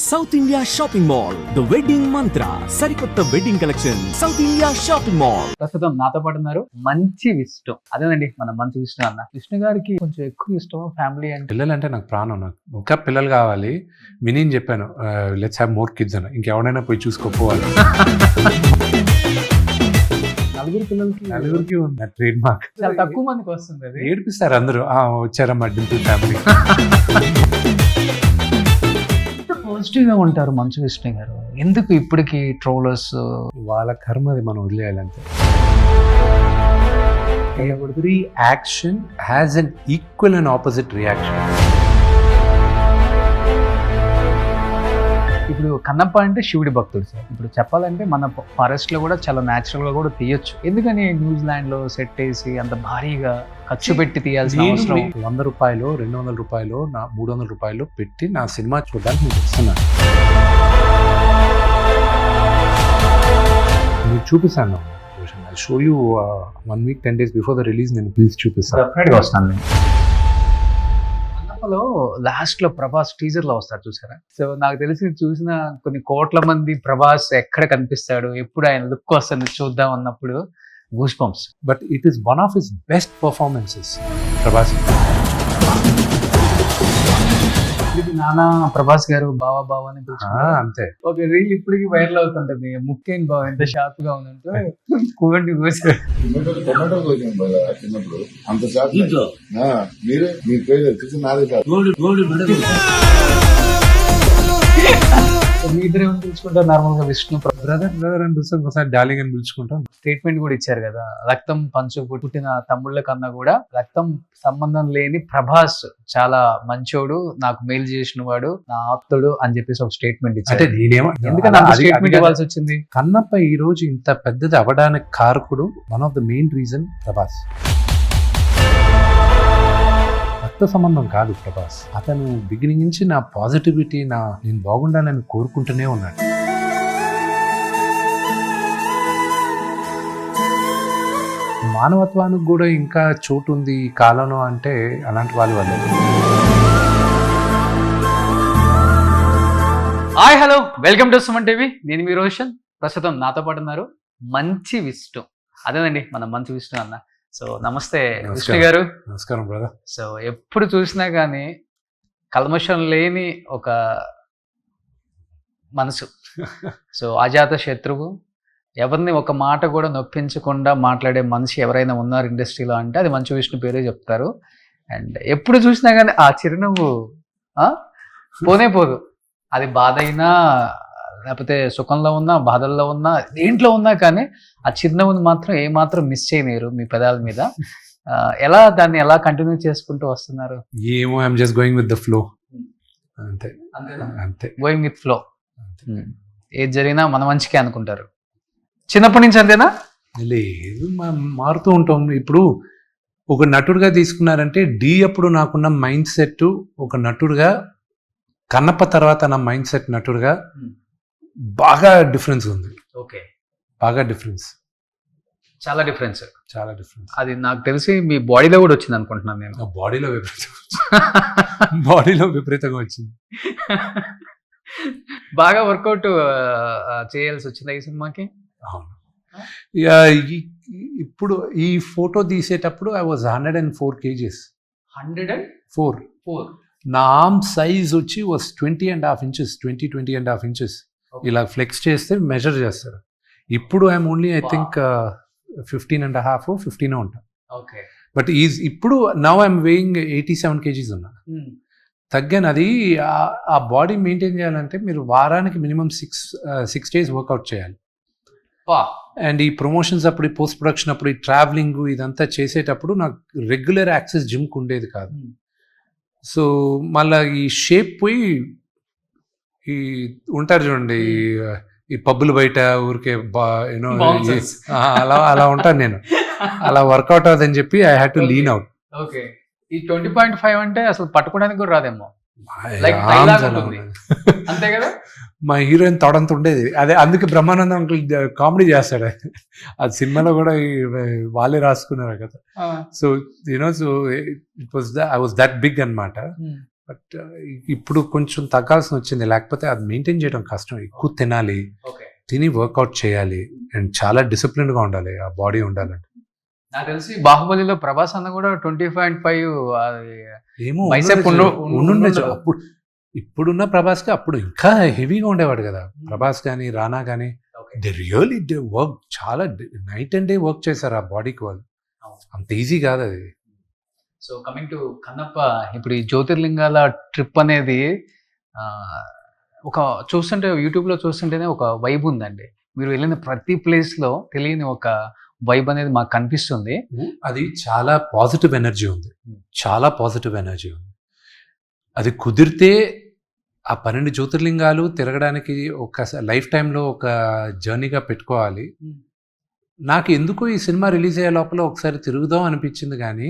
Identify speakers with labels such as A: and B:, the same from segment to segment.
A: South India shopping mall the wedding మంత్ర సరికొత్త wedding collection south India shopping mall.
B: ప్రస్తుతం నాతో పాటు ఉన్నారు మంచి విష్ణు. అదేనండి మన మంచి విష్ణు అన్న. విష్ణు గారికి కొంచెం ఎక్కువ ఇష్టం ఫ్యామిలీ అంటే.
C: పిల్లలు అంటే నాకు ప్రాణం. నాకు ఇంకా పిల్లలు కావాలి. విని చెప్పాను లెట్స్ హ్యావ్ మోర్ కిడ్స్ అని. ఇంకెవడైనా పోయి చూసుకోపోవాలి. నలుగురికి ఉంది ట్రేడ్ మార్క్.
B: చాలా తక్కువ మందికి వస్తుంది అది.
C: ఏడిపిస్తారు అందరూ వచ్చారమ్మా డింపుల్ ఫ్యామిలీ.
B: పాజిటివ్ గా ఉంటారు మంచు విష్ణు గారు. ఎందుకు ఇప్పటికి ట్రోలర్స్?
C: వాళ్ళ కర్మ అది మనం వదిలేయాలంటే. Every action has an equal and opposite reaction.
B: ఇప్పుడు కన్నప్ప అంటే శివుడి భక్తుడు సార్. ఇప్పుడు చెప్పాలంటే మన ఫారెస్ట్ లో కూడా చాలా న్యాచురల్ గా కూడా తీయొచ్చు. ఎందుకని న్యూజిలాండ్ లో సెట్ వేసి అంత భారీగా ఖర్చు పెట్టి తీయాల్సిన అవసరం?
C: 100 రూపాయలు 200 రూపాయలు 300 రూపాయలు పెట్టి నా సినిమా చూడడానికి నేను వస్తున్నాను. నేను చూపిస్తాను. I'll show you 1 week 10 days before the release. నేను ప్లీజ్ చూపిస్తాను.
B: డెఫినెట్ గా వస్తాను. కన్నప్పలో లాస్ట్ లో ప్రభాస్ టీజర్ లో వస్తారు చూసారా? సో నాకు తెలిసి చూసిన కొన్ని కోట్ల మంది ప్రభాస్ ఎక్కడ కనిపిస్తాడు, ఎప్పుడు ఆయన లుక్ వస్తుంది చూద్దాం అన్నప్పుడు goose bumps.
C: But it is one of his best performances, Prabhas.
B: ఇది నానా ప్రభాస్ గారు బావా బావా అని పిలుచుకుంటారు.
C: అంతే.
B: ఒక రీల్ ఇప్పటికి వైరల్ అవుతుంటది. ముఖ్యం బావ ఎంత షార్ప్ గా ఉందంటే కూవండి కూసి
D: టొమాటో కోసాం బాగా చిన్నప్పుడు అంత షార్ప్. మీరే మీ పేరు చూసి నాదే
B: మీ ఇద్దరు ఏమని పిలుచుకుంటారు నార్మల్ గా? విష్ణు
C: బ్రదర్ అని పిలుస్తాం, ఒకసారి డార్లింగ్ అని పిలుచుకుంటాం.
B: స్టేట్మెంట్ కూడా ఇచ్చారు కదా, రక్తం పంచు పుట్టిన తమ్ముళ్ళ కన్నా కూడా రక్తం సంబంధం లేని ప్రభాస్ చాలా మంచోడు, నాకు మేలు చేసిన వాడు, నా ఆప్తుడు అని చెప్పేసి ఒక స్టేట్మెంట్ ఇచ్చారు.
C: అంటే నేనేమో
B: ఎందుకంటే స్టేట్మెంట్ ఇవ్వాల్సి వచ్చింది?
C: కన్నప్ప ఈ రోజు ఇంత పెద్దది అవ్వడానికి కారకుడు one of the main reason Prabhas. రక్త సంబంధం కాదు ప్రభాస్. అతను బిగినింగ్ నుంచి నా పాజిటివిటీ, నేను బాగుండాలని కోరుకుంటూనే ఉన్నాడు. మానవత్వానికి కూడా ఇంకా చోటు ఉంది ఈ కాలంలో అంటే అలాంటి వాళ్ళే.
B: Hi hello, welcome to Suman TV. నేను మీ రోషన్. ప్రస్తుతం నాతో పాటు ఉన్నారు మంచి విష్ణు. అదేనండి మన మంచి విష్ణు అన్న. సో నమస్తే విష్ణు గారు.
C: నమస్కారం బ్రదర్.
B: సో ఎప్పుడు చూసినా కానీ కల్మషం లేని ఒక మనసు. సో అజాత శత్రువు, ఎవరిని ఒక మాట కూడా నొప్పించకుండా మాట్లాడే మనిషి ఎవరైనా ఉన్నారు ఇండస్ట్రీలో అంటే అది మంచు విష్ణు పేరే చెప్తారు. అండ్ ఎప్పుడు చూసినా కానీ ఆ చిరునవ్వు పోనే పోదు. అది బాధ అయినా లేకపోతే సుఖంలో ఉన్నా, బాధల్లో ఉన్నా, దేంట్లో ఉన్నా కానీ ఆ చిరునవ్వుని మాత్రం ఏమాత్రం మిస్ చేయలేరు మీ పెదాల మీద. దాన్ని ఎలా కంటిన్యూ చేసుకుంటూ వస్తున్నారు?
C: ఏమో, I'm just going with the flow. అంతే అంతే,
B: గోయింగ్ విత్ ఫ్లో. ఏది జరిగినా మన మంచికే అనుకుంటారు. చిన్నప్పటి నుంచి అంతేనా?
C: లేదు, మారుతూ ఉంటాం. ఇప్పుడు ఒక నటుడుగా తీసుకున్నారంటే అప్పుడు నాకున్న మైండ్ సెట్ ఒక నటుడుగా, కన్నప్ప తర్వాత నా మైండ్ సెట్ నటుడుగా బాగా డిఫరెన్స్ ఉంది.
B: ఓకే,
C: బాగా డిఫరెన్స్,
B: చాలా డిఫరెన్స్.
C: చాలా డిఫరెన్స్.
B: అది నాకు తెలిసి మీ బాడీలో కూడా వచ్చింది అనుకుంటున్నాను నేను.
C: బాడీలో విపరీతంగా వచ్చింది.
B: బాగా వర్కౌట్ చేయాల్సి వచ్చింది ఈ సినిమాకి.
C: అవును. ఇప్పుడు ఈ ఫోటో తీసేటప్పుడు ఐ వాజ్ 104 kgs. 104. నా ఆర్మ్ సైజ్ వచ్చి వాజ్ 20.5 inches. 20.5 inches. ఇలా ఫ్లెక్స్ చేస్తే మెజర్ చేస్తారు. ఇప్పుడు ఐఎమ్ ఓన్లీ ఐ థింక్ 15.5 15 ఉంటా. బట్ ఇప్పుడు నవ్ ఐఎమ్ వేయింగ్ 87 kgs ఉన్నా. తగ్గాను. అది ఆ బాడీ మెయింటైన్ చేయాలంటే మీరు వారానికి మినిమం 6 days వర్కౌట్ చేయాలి. అండ్ ఈ ప్రమోషన్స్ అప్పుడు, ఈ పోస్ట్ ప్రొడక్షన్ అప్పుడు, ఈ ట్రావెలింగ్ ఇదంతా చేసేటప్పుడు నాకు రెగ్యులర్ యాక్సెస్ జిమ్కి ఉండేది కాదు. సో మళ్ళీ ఈ షేప్ పోయి ఈ ఉంటారు చూడండి ఈ పబ్బులు బయట ఊరికే యూనో అలా ఉంటాను నేను. అలా వర్కౌట్ అవుతుందని చెప్పి I had to lean out.
B: Okay, ఈ 20.5 అంటే అసలు పట్టుకోవడానికి కూడా రాదేమో. అంతే కదా.
C: మా హీరోయిన్ తొడంత ఉండేది. అదే అందుకే బ్రహ్మానందం అంకుల్ కామెడీ చేస్తాడు. అది సినిమాలో కూడా వాళ్ళే రాసుకున్నారు కదా. So you know, so I was that big అన్నమాట. బట్ ఇప్పుడు కొంచెం తగ్గాల్సి వచ్చింది, లేకపోతే అది మెయింటైన్ చేయడం కష్టం. ఎక్కువ తినాలి,
B: ఓకే.
C: తిని వర్కౌట్ చేయాలి, అండ్ చాలా డిసిప్లిన్గా ఉండాలి, ఆ బాడీ ఉండాలంటే.
B: నాకు తెలిసి బాహుబలిలో ప్రభాస్ అన్న కూడా 20.5
C: ఏమో
B: బైసెప్
C: ఉండుండొచ్చు అప్పుడు. ఇప్పుడున్న ప్రభాస్కి అప్పుడు ఇంకా హెవీగా ఉండేవాడు కదా ప్రభాస్ కానీ రానా కానీ. దే రియల్లీ వర్క్, చాలా నైట్ అండ్ డే వర్క్ చేశారు ఆ బాడీకి వాళ్ళు. అంత ఈజీ కాదు అది.
B: సో కమింగ్ టు కన్నప్ప, ఇప్పుడు ఈ జ్యోతిర్లింగాల ట్రిప్ అనేది ఒక చూస్తుంటే యూట్యూబ్లో చూస్తుంటేనే ఒక వైబ్ ఉందండి. మీరు వెళ్ళిన ప్రతి ప్లేస్లో తెలియని ఒక వైబ్ అనేది మాకు కనిపిస్తుంది.
C: అది చాలా పాజిటివ్ ఎనర్జీ ఉంది, చాలా పాజిటివ్ ఎనర్జీ ఉంది. అది కుదిరితే ఆ 12 జ్యోతిర్లింగాలు తిరగడానికి ఒక లైఫ్ టైంలో ఒక జర్నీగా పెట్టుకోవాలి. నాకు ఎందుకో ఈ సినిమా రిలీజ్ అయ్యే లోపల ఒకసారి తిరుగుదాం అనిపించింది, కానీ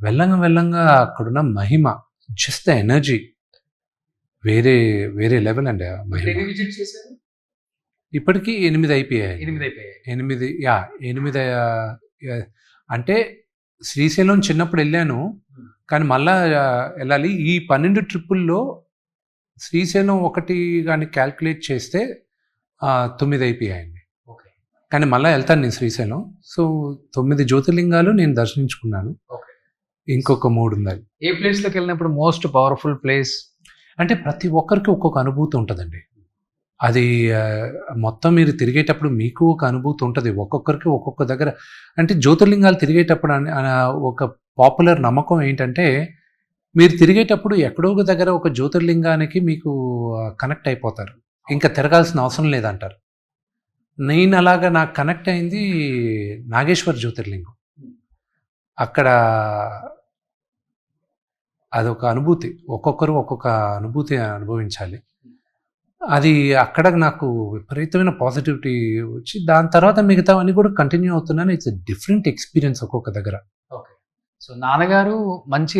C: వెళ్ళంగా అక్కడున్న మహిమ, జస్ట్ ద ఎనర్జీ వేరే వేరే లెవెల్ అండి ఆ మహిమ. ఇప్పటికీ 8 అయిపోయాయి. 8 అంటే శ్రీశైలం చిన్నప్పుడు వెళ్ళాను, కానీ మళ్ళా వెళ్ళాలి. ఈ 12 ట్రిప్పుల్లో శ్రీశైలం ఒకటి కానీ క్యాల్కులేట్ చేస్తే 9 అయిపోయాయండి. కానీ మళ్ళీ వెళ్తాను నేను శ్రీశైలం. సో 9 జ్యోతిర్లింగాలు నేను దర్శించుకున్నాను, ఇంకొక 3 ఉన్నాయి.
B: ఏ ప్లేస్లోకి వెళ్ళినప్పుడు మోస్ట్ పవర్ఫుల్ ప్లేస్
C: అంటే ప్రతి ఒక్కరికి ఒక్కొక్క అనుభూతి ఉంటుందండి. అది మొత్తం మీరు తిరిగేటప్పుడు మీకు ఒక అనుభూతి ఉంటుంది, ఒక్కొక్కరికి ఒక్కొక్క దగ్గర. అంటే జ్యోతిర్లింగాలు తిరిగేటప్పుడు ఒక పాపులర్ నమ్మకం ఏంటంటే, మీరు తిరిగేటప్పుడు ఎక్కడో ఒక దగ్గర ఒక జ్యోతిర్లింగానికి మీకు కనెక్ట్ అయిపోతారు, ఇంకా తిరగాల్సిన అవసరం లేదంటారు. నేను అలాగా నాకు కనెక్ట్ అయింది నాగేశ్వర్ జ్యోతిర్లింగం. అక్కడ అదొక అనుభూతి, ఒక్కొక్కరు ఒక్కొక్క అనుభూతి అనుభవించాలి. అది అక్కడ నాకు విపరీతమైన పాజిటివిటీ వచ్చి, దాని తర్వాత మిగతావన్నీ కూడా కంటిన్యూ అవుతున్నాను. ఇట్స్ డిఫరెంట్ ఎక్స్పీరియన్స్ ఒక్కొక్క దగ్గర.
B: ఓకే. సో నాన్నగారు మంచి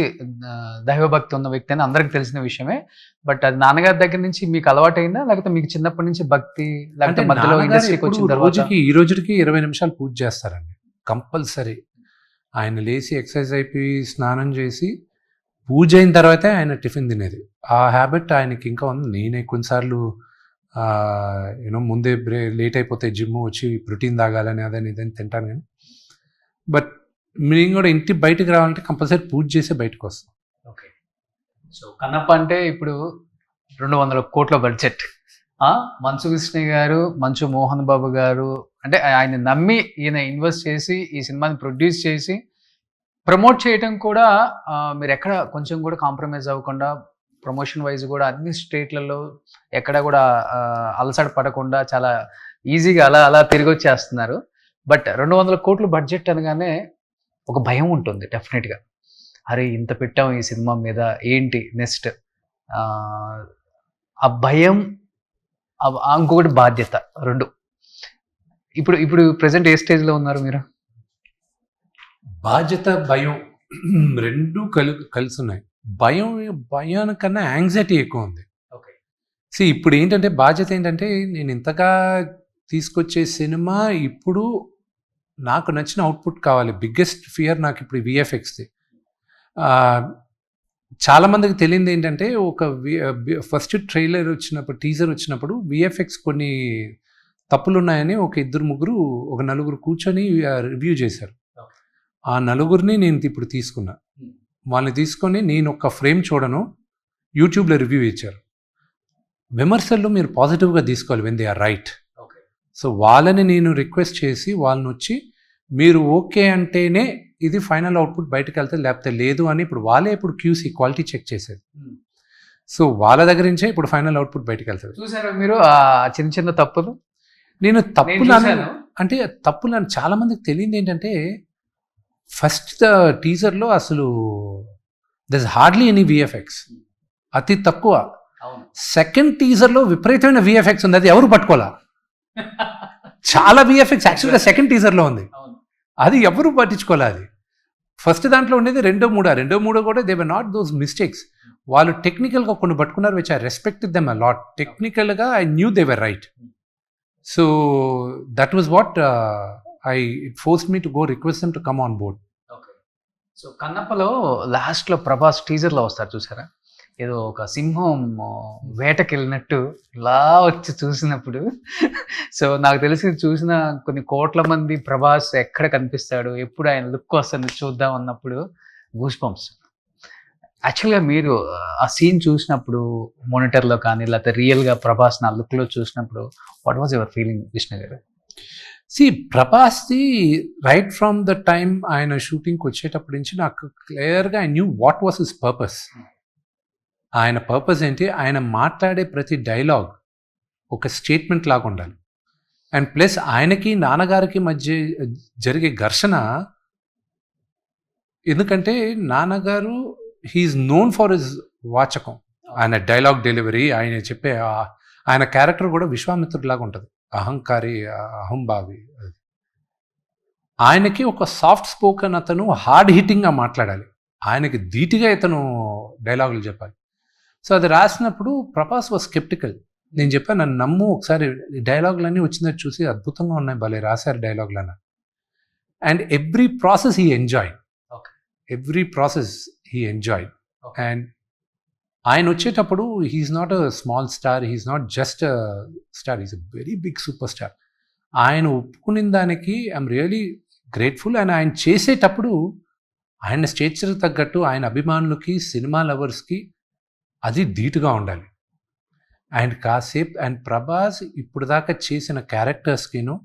B: దైవభక్తి ఉన్న వ్యక్తి అని అందరికి తెలిసిన విషయమే. బట్ అది నాన్నగారి దగ్గర నుంచి మీకు అలవాటైందా, లేకపోతే మీకు చిన్నప్పటి నుంచి భక్తి, లేకపోతే మధ్యలో ఇండస్ట్రీకి వచ్చిన తర్వాత?
C: ఈ రోజుకి 20 నిమిషాలు పూజ చేస్తారండి కంపల్సరీ. ఆయన లేచి ఎక్సర్సైజ్ అయిపోయి స్నానం చేసి పూజ అయిన తర్వాతే ఆయన టిఫిన్ తినేది. ఆ హ్యాబిట్ ఆయనకి ఇంకా ఉంది. నేనే కొన్నిసార్లు ముందే లేట్ అయిపోతే జిమ్ వచ్చి ప్రోటీన్ తాగాలని అదని ఇదని తింటాను, కానీ బట్ మేము కూడా ఇంటి బయటకు రావాలంటే కంపల్సరీ పూజ చేసి బయటకు వస్తాం.
B: ఓకే. సో కన్నప్ప అంటే ఇప్పుడు 200 కోట్ల బడ్జెట్. మంచు విష్ణు గారు, మంచు మోహన్ బాబు గారు, అంటే ఆయన నమ్మి ఈయన ఇన్వెస్ట్ చేసి ఈ సినిమాని ప్రొడ్యూస్ చేసి ప్రమోట్ చేయడం కూడా మీరు ఎక్కడ కొంచెం కూడా కాంప్రమైజ్ అవ్వకుండా, ప్రమోషన్ వైజ్ కూడా అన్ని స్టేట్లలో ఎక్కడ కూడా అలసట పడకుండా చాలా ఈజీగా అలా తిరిగి వచ్చేస్తున్నారు. బట్ 200 కోట్ల బడ్జెట్ అనగానే ఒక భయం ఉంటుంది డెఫినెట్గా. అరే ఇంత పెట్టాం ఈ సినిమా మీద, ఏంటి నెక్స్ట్? ఆ భయం, ఇంకొకటి బాధ్యత, 2. ఇప్పుడు ప్రెసెంట్ ఏ స్టేజ్లో ఉన్నారు మీరు?
C: బాధ్యత, భయం 2 కలిసి ఉన్నాయి. భయానికన్నా యాంగ్జైటీ ఎక్కువ ఉంది.
B: ఓకే.
C: ఇప్పుడు ఏంటంటే బాధ్యత ఏంటంటే, నేను ఇంతగా తీసుకొచ్చే సినిమా ఇప్పుడు నాకు నచ్చిన అవుట్పుట్ కావాలి. బిగ్గెస్ట్ ఫియర్ నాకు ఇప్పుడు విఎఫ్ఎక్స్ది. చాలామందికి తెలియదు ఏంటంటే, ఒక ఫస్ట్ ట్రైలర్ వచ్చినప్పుడు, టీజర్ వచ్చినప్పుడు విఎఫ్ఎక్స్ కొన్ని తప్పులు ఉన్నాయని ఒక 2-3 నలుగురు కూర్చొని రివ్యూ చేశారు. ఆ నలుగురిని నేను ఇప్పుడు తీసుకున్నా. వాళ్ళని తీసుకొని నేను ఒక ఫ్రేమ్ చూడను, యూట్యూబ్లో రివ్యూ ఇచ్చారు. విమర్శల్లో మీరు పాజిటివ్గా తీసుకోవాలి when they are right. So వాళ్ళని నేను రిక్వెస్ట్ చేసి వాళ్ళని వచ్చి, మీరు ఓకే అంటేనే ఇది ఫైనల్ అవుట్పుట్ బయటకు వెళ్తుంది, లేకపోతే లేదు అని ఇప్పుడు వాళ్ళే ఇప్పుడు క్యూసీ క్వాలిటీ చెక్ చేసేది. సో వాళ్ళ దగ్గర నుంచే ఇప్పుడు ఫైనల్ అవుట్పుట్ బయటకు వెళ్తుంది.
B: చూసారా మీరు చిన్న తప్పులు?
C: నేను తప్పులు అంటే తప్పులు చాలా మందికి తెలియదు ఏంటంటే, ఫస్ట్ టీజర్లో అసలు there is hardly any VFX, అతి తక్కువ. సెకండ్ టీజర్లో విపరీతమైన విఎఫ్ఎక్స్ ఉంది, అది ఎవరు పట్టుకోవాలా? చాలా విఎఫ్ఎక్స్ యాక్చువల్గా సెకండ్ టీజర్లో ఉంది, అది ఎవరు పట్టించుకోవాలి. అది ఫస్ట్ దాంట్లో ఉండేది 2-3 కూడా they were not those mistakes. వాళ్ళు టెక్నికల్గా కొన్ని పట్టుకున్నారు, which I respected them a lot. టెక్నికల్గా I knew they were right. So that was what it forced me to go request them to come on board.
B: Okay. So కన్నప్పలో లాస్ట్లో ప్రభాస్ టీజర్లో వస్తారు చూసారా, ఏదో ఒక సింహం వేటకి వెళ్ళినట్టు ఇలా వచ్చి చూసినప్పుడు సో నాకు తెలిసి చూసిన కొన్ని కోట్ల మంది ప్రభాస్ ఎక్కడ కనిపిస్తాడు, ఎప్పుడు ఆయన లుక్ వస్తుంది చూద్దాం అన్నప్పుడు గూస్ బంప్స్. యాక్చువల్గా మీరు ఆ సీన్ చూసినప్పుడు మానిటర్లో కానీ లేకపోతే రియల్గా ప్రభాస్ నా లుక్లో చూసినప్పుడు what was your feeling Vishnu గారు?
C: సి ప్రభాస్ది రైట్ ఫ్రమ్ ద టైమ్ ఆయన షూటింగ్కి వచ్చేటప్పటి నుంచి నాకు క్లియర్గా I knew what was his purpose. ఆయన పర్పస్ ఏంటి, ఆయన మాట్లాడే ప్రతి డైలాగ్ ఒక స్టేట్మెంట్ లాగా ఉండాలి. అండ్ ప్లస్ ఆయనకి నాన్నగారికి మధ్య జరిగే ఘర్షణ, ఎందుకంటే నాన్నగారు హీఈస్ నోన్ ఫర్ హిజ్ వాచకం, ఆయన డైలాగ్ డెలివరీ, ఆయన చెప్పే ఆయన క్యారెక్టర్ కూడా విశ్వామిత్రుడిలాగా ఉంటుంది, అహంకారి అహంభావి. ఆయనకి ఒక సాఫ్ట్ స్పోకెన్ అతను హార్డ్ హిట్టింగ్గా మాట్లాడాలి, ఆయనకి ధీటుగా ఇతను డైలాగులు చెప్పాలి. సో అది రాసినప్పుడు ప్రభాస్ వాజ్ స్కెప్టికల్. నేను చెప్పాను, నన్ను నమ్ము ఒకసారి డైలాగులన్నీ వచ్చిందని చూసి అద్భుతంగా ఉన్నాయి, భలే రాశారు డైలాగులన్న. And every process he enjoyed, every process he enjoyed. And ఆయన వచ్చేటప్పుడు he's not a small star, he's not just a star, is a very big super star. ఆయన ఒప్పుకునే దానికి ఐఎమ్ రియలీ గ్రేట్ఫుల్. అండ్ ఆయన చేసేటప్పుడు ఆయన స్టేచర్ తగ్గట్టు ఆయన అభిమానులకి, సినిమా లవర్స్కి అది ధీటుగా ఉండాలి. అండ్ కాసేపు అండ్ ప్రభాస్ ఇప్పుడు దాకా చేసిన క్యారెక్టర్స్కిను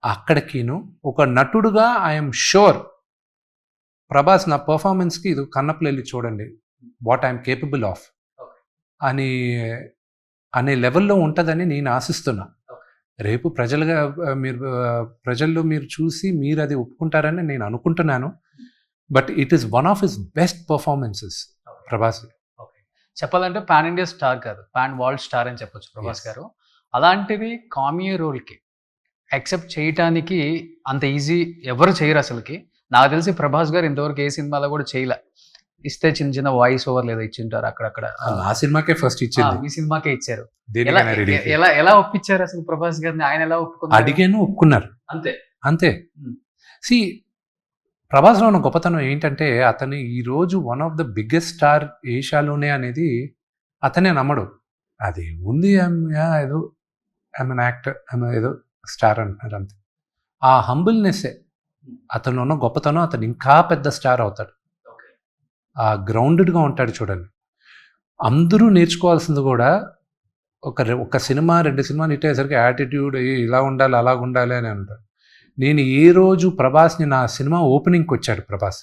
C: అక్కడికిను ఒక నటుడుగా ఐఎమ్ షూర్ ప్రభాస్ నా పర్ఫార్మెన్స్కి ఇది కన్నప్పలో వెళ్ళి చూడండి వాట్ ఐఎమ్ కేపబుల్ ఆఫ్ అని అనే లెవెల్లో ఉంటుందని నేను ఆశిస్తున్నా. రేపు ప్రజల్లో మీరు చూసి మీరు అది ఒప్పుకుంటారని నేను అనుకుంటున్నాను. But it is one of his best performances Prabhas.
B: చెప్పాలంటే పాన్ ఇండియా స్టార్ కాదు, పాన్ వరల్డ్ స్టార్ అని చెప్పొచ్చు ప్రభాస్ గారు. అలాంటిది కామియో రోల్కి యాక్సెప్ట్ చేయటానికి అంత ఈజీ ఎవరు చేయరు అసలుకి. నాకు తెలిసి ప్రభాస్ గారు ఇంతవరకు ఏ సినిమాలో కూడా చేయలే. ఇస్తే చిన్న చిన్న వాయిస్ ఓవర్ లేదా ఇచ్చింటారు అక్కడక్కడ.
C: ఆ సినిమాకే ఫస్ట్ ఇచ్చారు,
B: ఈ సినిమాకే ఇచ్చారు. ఎలా ఒప్పించారు అసలు ప్రభాస్ గారిని? ఆయన ఎలా ఒప్పుకున్నారు?
C: అడిగాను, ఒప్పుకున్నారు, అంతే. సి ప్రభాస్లో ఉన్న గొప్పతనం ఏంటంటే అతను ఈరోజు one of the biggest star ఏషియాలోనే అనేది అతనే నమ్మడు. అది ఉంది ఏదో ఐఎమ్ యాక్టర్, ఏదో స్టార్ అంటున్నారు అంతే. ఆ హంబుల్నెస్సే అతను ఉన్న గొప్పతనం. అతను ఇంకా పెద్ద స్టార్ అవుతాడు. ఆ గ్రౌండెడ్గా ఉంటాడు చూడండి. అందరూ నేర్చుకోవాల్సింది కూడా ఒక సినిమా 2 సినిమాలు హిట్ అయ్యేసరికి యాటిట్యూడ్ ఇలా ఉండాలి అలా ఉండాలి అని అంటారు. నేను ఏ రోజు ప్రభాస్ని నా సినిమా ఓపెనింగ్కి వచ్చాడు, ప్రభాస్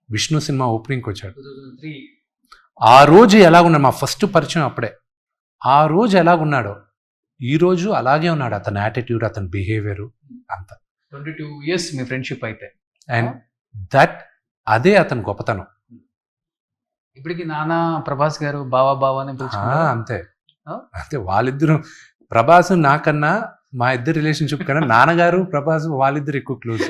C: విష్ణు సినిమా ఓపెనింగ్కి వచ్చాడు. ఆ రోజు ఎలాగున్నాడు, మా ఫస్ట్ పరిచయం అప్పుడే. ఆ రోజు ఎలాగున్నాడో ఈరోజు అలాగే ఉన్నాడు. అతని యాటిట్యూడ్, అతని బిహేవియర్ అంతా.
B: 22 years మీ ఫ్రెండ్షిప్ అయితే.
C: అండ్ అదే అతని గొప్పతనం.
B: ఇప్పటికి నానా ప్రభాస్ గారు బావా అని
C: అంతే. వాళ్ళిద్దరు ప్రభాస్ నాకన్నా మా ఇద్దరు రిలేషన్షిప్ కన్నా నాన్నగారు ప్రభాస్ వాళ్ళిద్దరు ఎక్కువ క్లోజ్.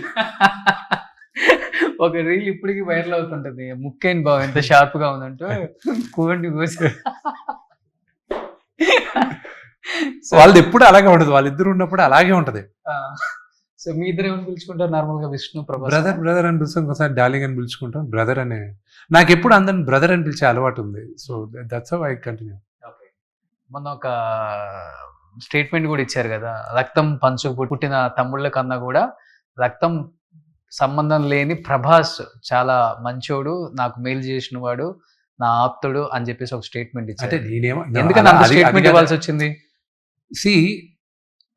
B: ఒక రీల్ ఇప్పటికి వైరల్ అవుతుంటది, ముక్కైన బావ ఎంత షార్ప్ గా ఉందంటే కోడి కోసి.
C: వాళ్ళది ఎప్పుడు అలాగే ఉంటది, వాళ్ళిద్దరు ఉన్నప్పుడు అలాగే ఉంటది.
B: సో మీ ఇద్దరు ఏమని పిలుచుకుంటారు నార్మల్ గా? విష్ణు ప్రభాస్
C: బ్రదర్ అని పిలుస్తాం, ఒకసారి డార్లింగ్ అని పిలుచుకుంటాం. బ్రదర్ అనే నాకు ఎప్పుడు అందరిని బ్రదర్ అని పిలిచే అలవాటు ఉంది. So that's how I continue.
B: మొన్న ఒక స్టేట్మెంట్ కూడా ఇచ్చారు కదా, రక్తం పంచు పుట్టిన తమ్ముళ్ళ కన్నా కూడా రక్తం సంబంధం లేని ప్రభాస్ చాలా మంచోడు, నాకు మేలు చేసిన వాడు, నా ఆప్తుడు అని చెప్పేసి ఒక స్టేట్మెంట్ ఇచ్చారు.
C: అంటే నేనేమో
B: ఎందుకని అంత స్టేట్మెంట్ ఇవ్వాల్సి వచ్చింది?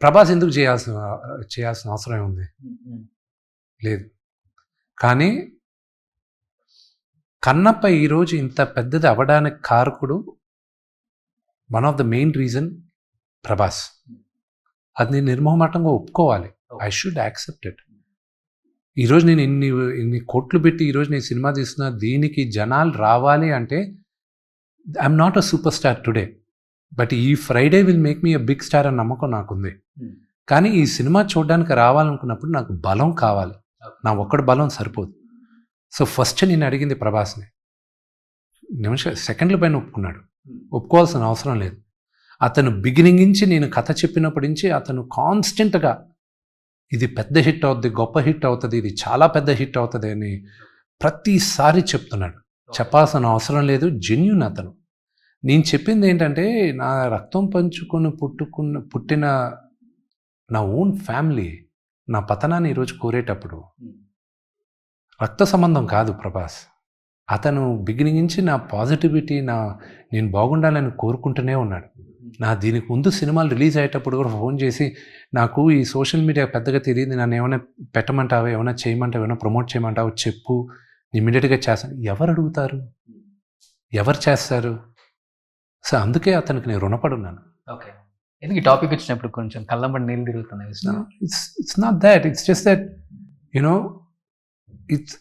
C: ప్రభాస్ ఎందుకు చేయాల్సిన అవసరం ఉంది? లేదు. కానీ కన్నప్ప ఈరోజు ఇంత పెద్దది అవ్వడానికి కారకుడు one of the main reason Prabhas. అది నేను నిర్మోహమాటంగా ఒప్పుకోవాలి. I should accept it. ఈరోజు నేను ఇన్ని కోట్లు పెట్టి ఈరోజు నేను సినిమా తీస్తున్నా, దీనికి జనాలు రావాలి అంటే I'm not a super star today, but ఈ Friday will make me a big star అని నమ్మకం నాకుంది. కానీ ఈ సినిమా చూడడానికి రావాలనుకున్నప్పుడు నాకు బలం కావాలి, నా ఒక్కడి బలం సరిపోదు. సో ఫస్ట్ నేను అడిగింది ప్రభాస్ని, సెకండ్ల పైన ఒప్పుకున్నాడు. ఒప్పుకోవాల్సిన అవసరం లేదు. అతను బిగినింగ్ నుంచి నేను కథ చెప్పినప్పటి నుంచి అతను కాన్స్టెంట్గా ఇది పెద్ద హిట్ అవుతుంది, గొప్ప హిట్ అవుతుంది, ఇది చాలా పెద్ద హిట్ అవుతుంది అని ప్రతిసారి చెప్తున్నాడు, చెప్పాల్సిన అవసరం లేదు, జెన్యూన్ అతను. నేను చెప్పింది ఏంటంటే నా రక్తం పంచుకొని పుట్టిన నా ఓన్ ఫ్యామిలీ నా పతనాన్ని ఈరోజు కోరేటప్పుడు రక్త సంబంధం కాదు ప్రభాస్. అతను బిగినింగ్ నుంచి నా పాజిటివిటీ, నేను బాగుండాలని కోరుకుంటూనే ఉన్నాడు. దీనికి ముందు సినిమాలు రిలీజ్ అయ్యేటప్పుడు కూడా ఫోన్ చేసి, నాకు ఈ సోషల్ మీడియా పెద్దగా తెలియదు, నన్ను ఏమైనా పెట్టమంటావా, ఏమైనా చేయమంటావా, ఏమైనా ప్రమోట్ చేయమంటావా చెప్పు, ఇమ్మీడియట్గా చేస్తాను. ఎవరు అడుగుతారు, ఎవరు చేస్తారు? సో అందుకే అతనికి నేను రుణపడి ఉన్నాను.
B: ఓకే, ఎందుకు ఈ టాపిక్ వచ్చినప్పుడు కొంచెం కళ్ళంబడి నీళ్ళు తిరుగుతున్నాయి?
C: It's not that, it's just that you know it's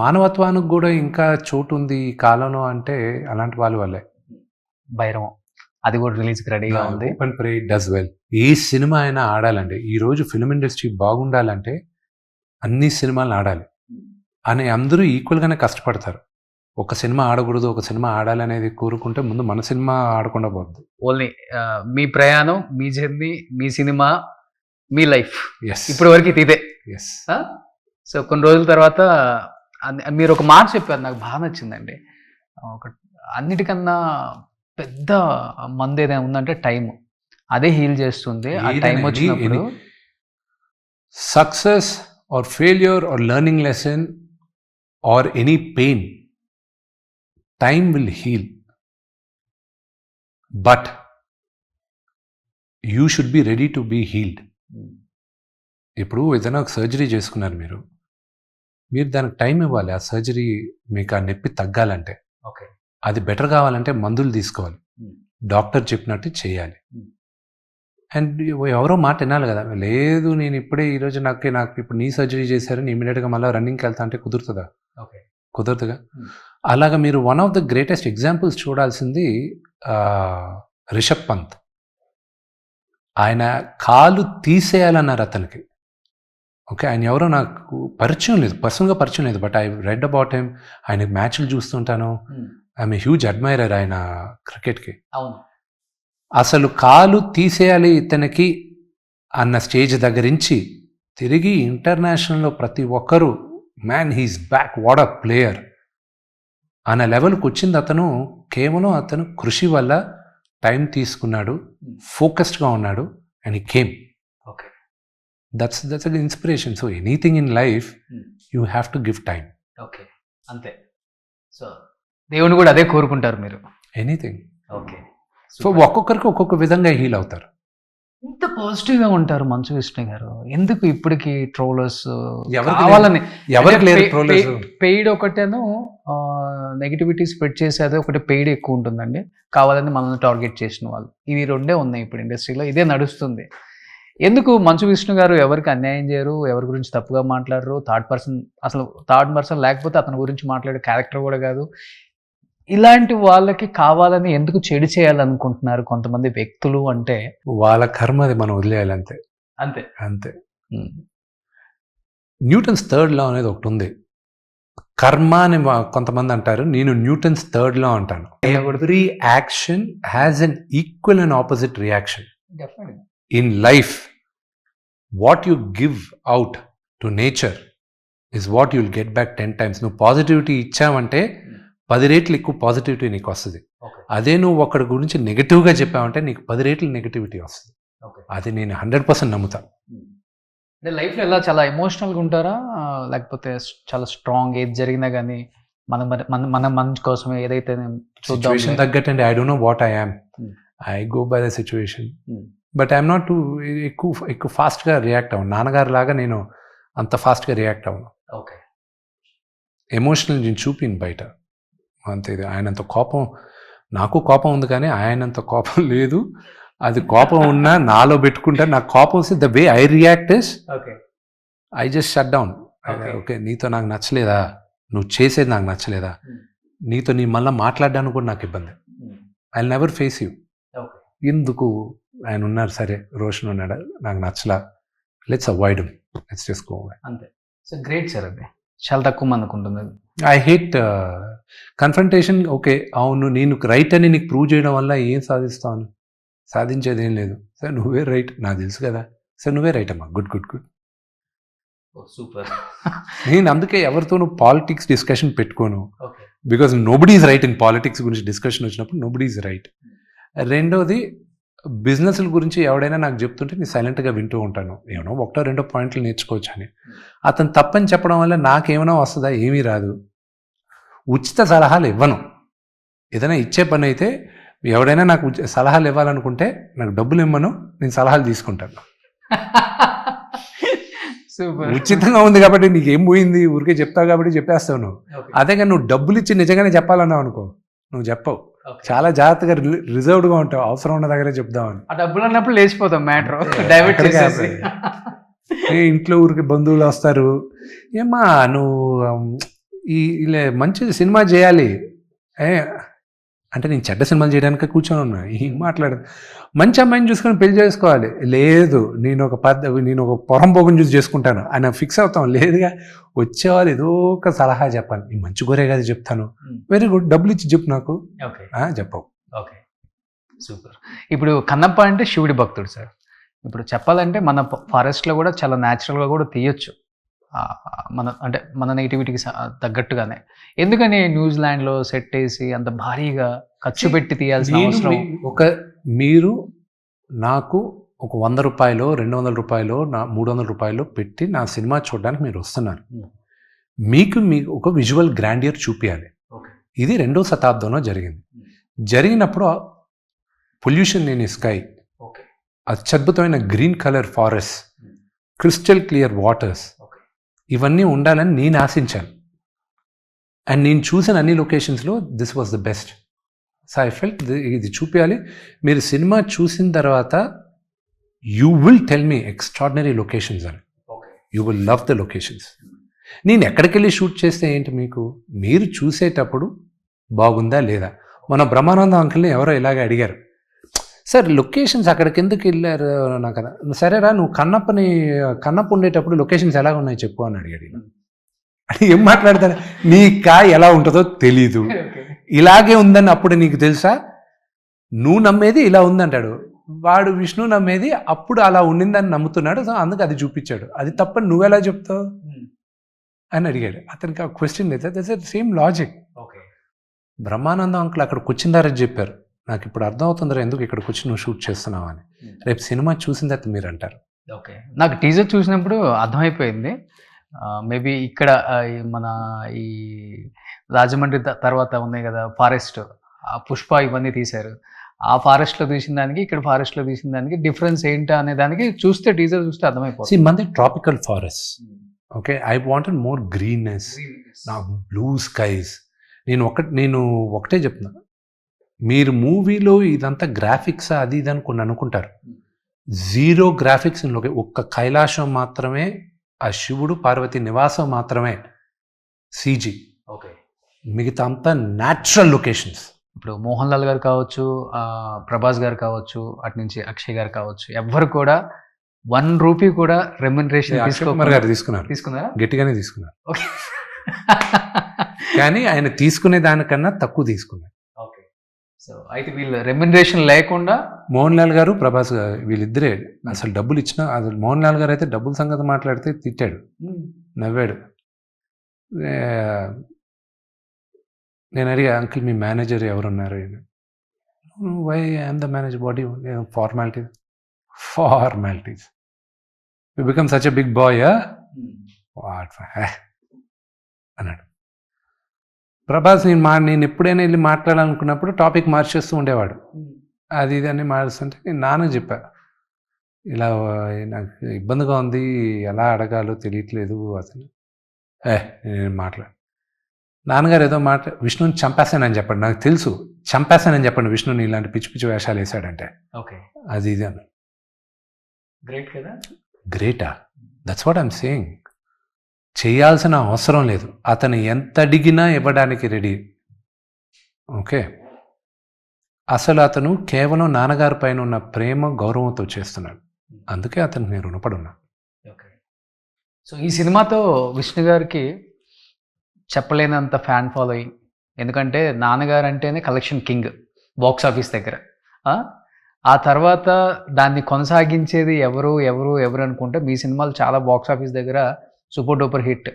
C: మానవత్వానికి కూడా ఇంకా చోటు ఉంది ఈ కాలంలో అంటే అలాంటి వాళ్ళ వల్లే.
B: భైరవం అది కూడా రిలీజ్కి రెడీగా ఉంది.
C: Open pray does well. A cinema అయినా ఆడాలంటే, ఈరోజు ఫిల్మ్ ఇండస్ట్రీ బాగుండాలంటే అన్ని సినిమాలను ఆడాలి అని అందరూ ఈక్వల్గానే కష్టపడతారు. ఒక సినిమా ఆడకూడదు, ఒక సినిమా ఆడాలనేది కోరుకుంటే ముందు మన సినిమా ఆడకుండా పోద్ది.
B: ఓన్లీ మీ ప్రయాణం, మీ జర్నీ, మీ సినిమా, మీ లైఫ్
C: ఎస్
B: ఇప్పటి వరకు ఇదే.
C: ఎస్.
B: సో కొన్ని రోజుల తర్వాత మీరు ఒక మాట చెప్పారు, నాకు బాగా నచ్చిందండి. ఒక అన్నిటికన్నా పెద్ద మందు ఏదైనా ఉందంటే టైం, అదే హీల్ చేస్తుంది. ఆ టైం వచ్చినప్పుడు
C: success or failure or learning lesson or any pain, time will heal, but you should be ready to be healed. ఇప్పుడు ఏదైనా ఒక సర్జరీ చేసుకున్నారు మీరు దానికి టైం ఇవ్వాలి. ఆ సర్జరీ మీకు ఆ నొప్పి తగ్గాలంటే,
B: ఓకే,
C: అది బెటర్ కావాలంటే మందులు తీసుకోవాలి, డాక్టర్ చెప్పినట్టు చేయాలి. అండ్ ఎవరో మాట వినాలి కదా, లేదు నేను ఇప్పుడే ఈరోజు నాకు ఇప్పుడు నీ సర్జరీ చేశారని ఇమీడియట్గా మళ్ళీ రన్నింగ్కి వెళ్తా అంటే కుదురుతుందా?
B: ఓకే,
C: కుదరదుగా. అలాగా మీరు one of the greatest examples చూడాల్సింది రిషబ్ పంత్. ఆయన కాలు తీసేయాలన్నారు అతనికి. ఓకే, ఆయన ఎవరో నాకు పరిచయం లేదు, పర్సనల్గా పరిచయం లేదు, but I read about him. ఆయన మ్యాచ్లు చూస్తుంటాను, ఐఎమ్ ఏ హ్యూజ్ అడ్మైరర్ ఆయన క్రికెట్కి.
B: అవును,
C: అసలు కాలు తీసేయాలి ఇతనికి అన్న స్టేజ్ దగ్గరించి తిరిగి ఇంటర్నేషనల్లో ప్రతి ఒక్కరూ man he's back, what a player అనే లెవెల్కి వచ్చింది అతను. కేవలం అతను కృషి వల్ల టైం తీసుకున్నాడు, ఫోకస్డ్గా ఉన్నాడు, and he came.
B: Okay,
C: that's an inspiration. So anything in life you have to give time.
B: Okay, అంతే. సో దేవుని కూడా అదే కోరుకుంటారు మీరు?
C: ఎనీథింగ్.
B: ఓకే,
C: సో ఒక్కొక్కరికి ఒక్కొక్క విధంగా హీల్ అవుతారు.
B: ఇంత పాజిటివ్గా ఉంటారు మంచు విష్ణు గారు, ఎందుకు ఇప్పటికి ట్రోలర్స్
C: ఎవరికి
B: కావాలని?
C: ఎవరికి లేరు ట్రోలర్స్?
B: పెయిడ్ ఒకటేను నెగిటివిటీ స్ప్రెడ్ చేసేది ఒకటి పెయిడ్ ఎక్కువ ఉంటుందండి, కావాలని మనల్ని టార్గెట్ చేసిన వాళ్ళు. ఇవి రెండే ఉన్నాయి ఇప్పుడు ఇండస్ట్రీలో, ఇదే నడుస్తుంది. ఎందుకు మంచు విష్ణు గారు ఎవరికి అన్యాయం చేయరు, ఎవరి గురించి తప్పుగా మాట్లాడరు? థర్డ్ పర్సన్ లేకపోతే అతని గురించి మాట్లాడే క్యారెక్టర్ కూడా కాదు. ఇలాంటి వాళ్ళకి కావాలని ఎందుకు చెడు చేయాలనుకుంటున్నారు కొంతమంది వ్యక్తులు? అంటే
C: వాళ్ళ కర్మ, అది మనం వదిలేయాలి అంతే.
B: అంతే
C: అంతే. న్యూటన్స్ థర్డ్ లా అనేది ఒకటి ఉంది, కర్మ అని కొంతమంది అంటారు, నేను న్యూటన్స్ థర్డ్ లా అంటాను. Every action has an equal and opposite reaction. In life what you give out to nature is what you'll get back 10 times. నువ్వు పాజిటివిటీ ఇచ్చావంటే 10 రెట్లు ఎక్కువ పాజిటివిటీ నీకు వస్తుంది. అదే నువ్వు ఒకటి గురించి నెగిటివ్గా చెప్పావంటే నీకు 10 రెట్లు నెగిటివిటీ వస్తుంది. అది నేను 100% నమ్ముతాను.
B: అంటే లైఫ్లో ఎలా చాలా ఎమోషనల్గా ఉంటారా, లేకపోతే చాలా స్ట్రాంగ్, ఏది జరిగినా కానీ మన మంచి కోసమే ఏదైతే
C: సిచ్యువేషన్ తగ్గట్టండి. I don't know what I am, I go by the situation, but I'm not too ఎక్కువ ఫాస్ట్గా రియాక్ట్ అవ్వను. నాన్నగారు లాగా నేను అంత ఫాస్ట్గా రియాక్ట్ అవ్వను.
B: ఓకే,
C: ఎమోషనల్ నేను చూపిను బయట అంతే. ఆయనంత కోపం, నాకు కోపం ఉంది కానీ ఆయనంత కోపం లేదు. అది కోపం ఉన్నా నాలో పెట్టుకుంటా. నాకు కోపం వస్తే the way I react is I just shut down. Okay, నీతో నాకు నచ్చలేదా, నువ్వు చేసేది నాకు నచ్చలేదా, నీతో నీ మళ్ళీ మాట్లాడడానికి కూడా నాకు ఇబ్బంది. I never face you. ఎందుకు ఆయన ఉన్నారు, సరే రోషన్ ఉన్నాడు, నాకు నచ్చలా, let's avoid, let's just go away.
B: అంతే. సో గ్రేట్ సార్, అది చాలా తక్కువ మందికి ఉంటుంది.
C: I hate confrontation. ఓకే, అవును నేను రైట్ అని నీకు ప్రూవ్ చేయడం వల్ల ఏం సాధిస్తాను? సాధించేది ఏం లేదు. సార్ నువ్వే రైట్, నాకు తెలుసు కదా, సార్ నువ్వే రైట్ అమ్మా, గుడ్ గుడ్ గుడ్.
B: సూపర్.
C: నేను అందుకే ఎవరితోనూ పాలిటిక్స్ డిస్కషన్ పెట్టుకోను.
B: Okay.
C: Because nobody is right in politics గురించి డిస్కషన్ వచ్చినప్పుడు నోబడీ ఈజ్ రైట్. రెండోది బిజినెస్ల గురించి ఎవడైనా నాకు చెప్తుంటే నేను సైలెంట్గా వింటూ ఉంటాను. ఏమన్నా ఒకటో రెండో పాయింట్లు నేర్చుకోవచ్చు అని. అతను తప్పని చెప్పడం వల్ల నాకేమైనా వస్తుందా? ఏమీ రాదు. ఉచిత సలహాలు ఇవ్వను. ఏదైనా ఇచ్చే పని అయితే ఎవడైనా నాకు సలహాలు ఇవ్వాలనుకుంటే నాకు డబ్బులు ఇవ్వను, నేను సలహాలు తీసుకుంటాను.
B: సూపర్.
C: ఉచితంగా ఉంది కాబట్టి నీకేం పోయింది, ఊరికే చెప్తావు కాబట్టి చెప్పేస్తావు నువ్వు. అదే కానీ నువ్వు డబ్బులు ఇచ్చి నిజంగానే చెప్పాలన్నావు అనుకో, నువ్వు చెప్పవు. చాలా జాగ్రత్తగా రిజర్వ్డ్గా ఉంటావు, అవసరం ఉన్న దగ్గరే చెప్దామని.
B: ఆ డబ్బులు అన్నప్పుడు లేచిపోతాం మ్యాటర్ డైవర్ట్ చేసేసి.
C: ఇంట్లో ఊరికి బంధువులు వస్తారు, ఏమ్మా నువ్వు ఇలా మంచి సినిమా చేయాలి అంటే నేను చెడ్డ సినిమాలు చేయడానికి కూర్చొని ఉన్నా. ఏం మాట్లాడదు, మంచి అమ్మాయిని చూసుకొని పెళ్లి చేసుకోవాలి. లేదు, నేను ఒక పొరంపోకం చూసి చేసుకుంటాను అని ఫిక్స్ అవుతాం. లేదుగా వచ్చేవాళ్ళు ఏదో ఒక సలహా చెప్పాలి. నేను మంచి కోరే కదా చెప్తాను. వెరీ గుడ్, డబ్బులు ఇచ్చి చెప్పు నాకు.
B: ఓకే.
C: చెప్పవు.
B: Okay, super. ఇప్పుడు కన్నప్ప అంటే శివుడి భక్తుడు సార్. ఇప్పుడు చెప్పాలంటే మన ఫారెస్ట్లో కూడా చాలా న్యాచురల్గా కూడా తీయొచ్చు, మన నెగిటివిటీకి తగ్గట్టుగానే. ఎందుకని న్యూజిలాండ్లో సెట్ వేసి అంత భారీగా ఖర్చు పెట్టి తీయాల్సిన అవసరం?
C: మీరు నాకు ఒక 100 రూపాయలు 200 రూపాయలు 300 రూపాయలు పెట్టి నా సినిమా చూడడానికి మీరు వస్తున్నారు. మీకు ఒక విజువల్ గ్రాండియర్ చూపించాలి. ఇది 2వ శతాబ్దంలో జరిగినప్పుడు పొల్యూషన్ లేని స్కై, అత్యద్భుతమైన green colour forest, crystal clear waters, ఇవన్నీ ఉండాలని నేను ఆశించాను. అండ్ నేను చూసిన అన్ని లొకేషన్స్లో this was the best. So I felt ఇది చూపించాలి. మీరు సినిమా చూసిన తర్వాత you will tell me extraordinary locations అని. You will love the locations. నేను ఎక్కడికి వెళ్ళి షూట్ చేస్తే ఏంటి, మీరు చూసేటప్పుడు బాగుందా లేదా. మన బ్రహ్మానందం అంకుల్ని ఎవరో ఇలాగే అడిగారు, సార్ లొకేషన్స్ అక్కడికి ఎందుకు వెళ్ళారు నాకు కదా. సరేరా, నువ్వు కన్నప్ప ఉండేటప్పుడు లొకేషన్స్ ఎలా ఉన్నాయి చెప్పు అని అడిగాడు. అని ఏం మాట్లాడతాడు, నీ కాయ ఎలా ఉంటుందో తెలీదు, ఇలాగే ఉందని అప్పుడు నీకు తెలుసా, నువ్వు నమ్మేది ఇలా ఉందంటాడు. వాడు విష్ణు నమ్మేది అప్పుడు అలా ఉండిందని నమ్ముతున్నాడు. సో అందుకు అది చూపించాడు. అది తప్పని నువ్వెలా చెప్తావు అని అడిగాడు. అతనికి ఆ క్వశ్చన్ లేదు. That's the same logic. Brahmanandam uncle అక్కడికి వచ్చిందారని చెప్పారు. నాకు ఇప్పుడు అర్థం అవుతుందిరా ఎందుకు ఇక్కడికి వచ్చి నువ్వు షూట్ చేస్తున్నావు అని. రేపు సినిమా చూసిన తర్వాత మీరు అంటారు.
B: ఓకే, నాకు టీజర్ చూసినప్పుడు అర్థమైపోయింది. మేబీ ఇక్కడ మన ఈ రాజమండ్రి తర్వాత ఉన్నాయి కదా ఫారెస్ట్, ఆ పుష్ప ఇవన్నీ తీశారు. ఆ ఫారెస్ట్లో తీసిన దానికి ఇక్కడ ఫారెస్ట్లో తీసిన దానికి డిఫరెన్స్ ఏంటా అనే దానికి చూస్తే టీజర్ చూస్తే అర్థమైపోతుంది.
C: మంది tropical forest. Okay, I wanted more greenness, నా బ్లూ స్కైస్. నేను ఒకటే చెప్తున్నా, మీరు మూవీలో ఇదంతా గ్రాఫిక్స్ అది ఇది అని కొన్ని అనుకుంటారు. 0 గ్రాఫిక్స్. ఒక్క కైలాసం మాత్రమే, ఆ శివుడు పార్వతి నివాసం మాత్రమే CG.
B: ఓకే,
C: మిగతా అంతా న్యాచురల్ లొకేషన్స్.
B: ఇప్పుడు మోహన్ లాల్ గారు కావచ్చు, ప్రభాస్ గారు కావచ్చు, అటు నుంచి అక్షయ్ గారు కావచ్చు, ఎవ్వరు కూడా 1 రూపీ కూడా రెమ్యునరేషన్
C: తీసుకున్నారా? గట్టిగానే తీసుకున్నారు. కానీ ఆయన తీసుకునే దానికన్నా తక్కువ తీసుకున్నారు.
B: ఓకే, సో అయితే వీళ్ళు రెమ్యునరేషన్ లేకుండా
C: మోహన్ లాల్ గారు ప్రభాస్ గారు వీళ్ళిద్దరే అసలు డబ్బులు ఇచ్చినా, అసలు మోహన్ లాల్ గారు అయితే డబ్బుల సంగతి మాట్లాడితే తిట్టాడు, నవ్వాడు. నేను అడిగా, అంకుల్ మీ మేనేజర్ ఎవరున్నారు? Why I'm the manager, body formalities you become such a big boy అన్నాడు. ప్రభాస్ నేను ఎప్పుడైనా వెళ్ళి మాట్లాడాలనుకున్నప్పుడు టాపిక్ మార్చేస్తూ ఉండేవాడు. అది ఇది అని మారుస్తుంటే నేను నాన్నకు చెప్పా, ఇలా నాకు ఇబ్బందిగా ఉంది, ఎలా అడగాలో తెలియట్లేదు అసలు. నేను మాట్లాడు. నాన్నగారు ఏదో విష్ణుని చంపేస్తానని చెప్పండి, నాకు తెలుసు చంపేస్తానని చెప్పండి విష్ణుని ఇలాంటి పిచ్చి పిచ్చి వేషాలు వేసాడంటే.
B: ఓకే,
C: అది ఇది అన్న.
B: గ్రేట్ కదా.
C: గ్రేటా? That's what I'm saying. చేయాల్సిన అవసరం లేదు, అతను ఎంత అడిగినా ఇవ్వడానికి రెడీ. ఓకే, అసలు అతను కేవలం నాన్నగారి పైన ఉన్న ప్రేమ గౌరవంతో చేస్తున్నాడు. అందుకే అతనికి నేను రుణపడి ఉన్నా.
B: ఓకే, సో ఈ సినిమాతో విష్ణు గారికి చెప్పలేనంత ఫ్యాన్ ఫాలోయింగ్. ఎందుకంటే నాన్నగారు అంటేనే కలెక్షన్ కింగ్ బాక్స్ ఆఫీస్ దగ్గర. ఆ తర్వాత దాన్ని కొనసాగించేది ఎవరు అనుకుంటే మీ సినిమాలు చాలా బాక్స్ ఆఫీస్ దగ్గర సూపర్ డూపర్ హిట్.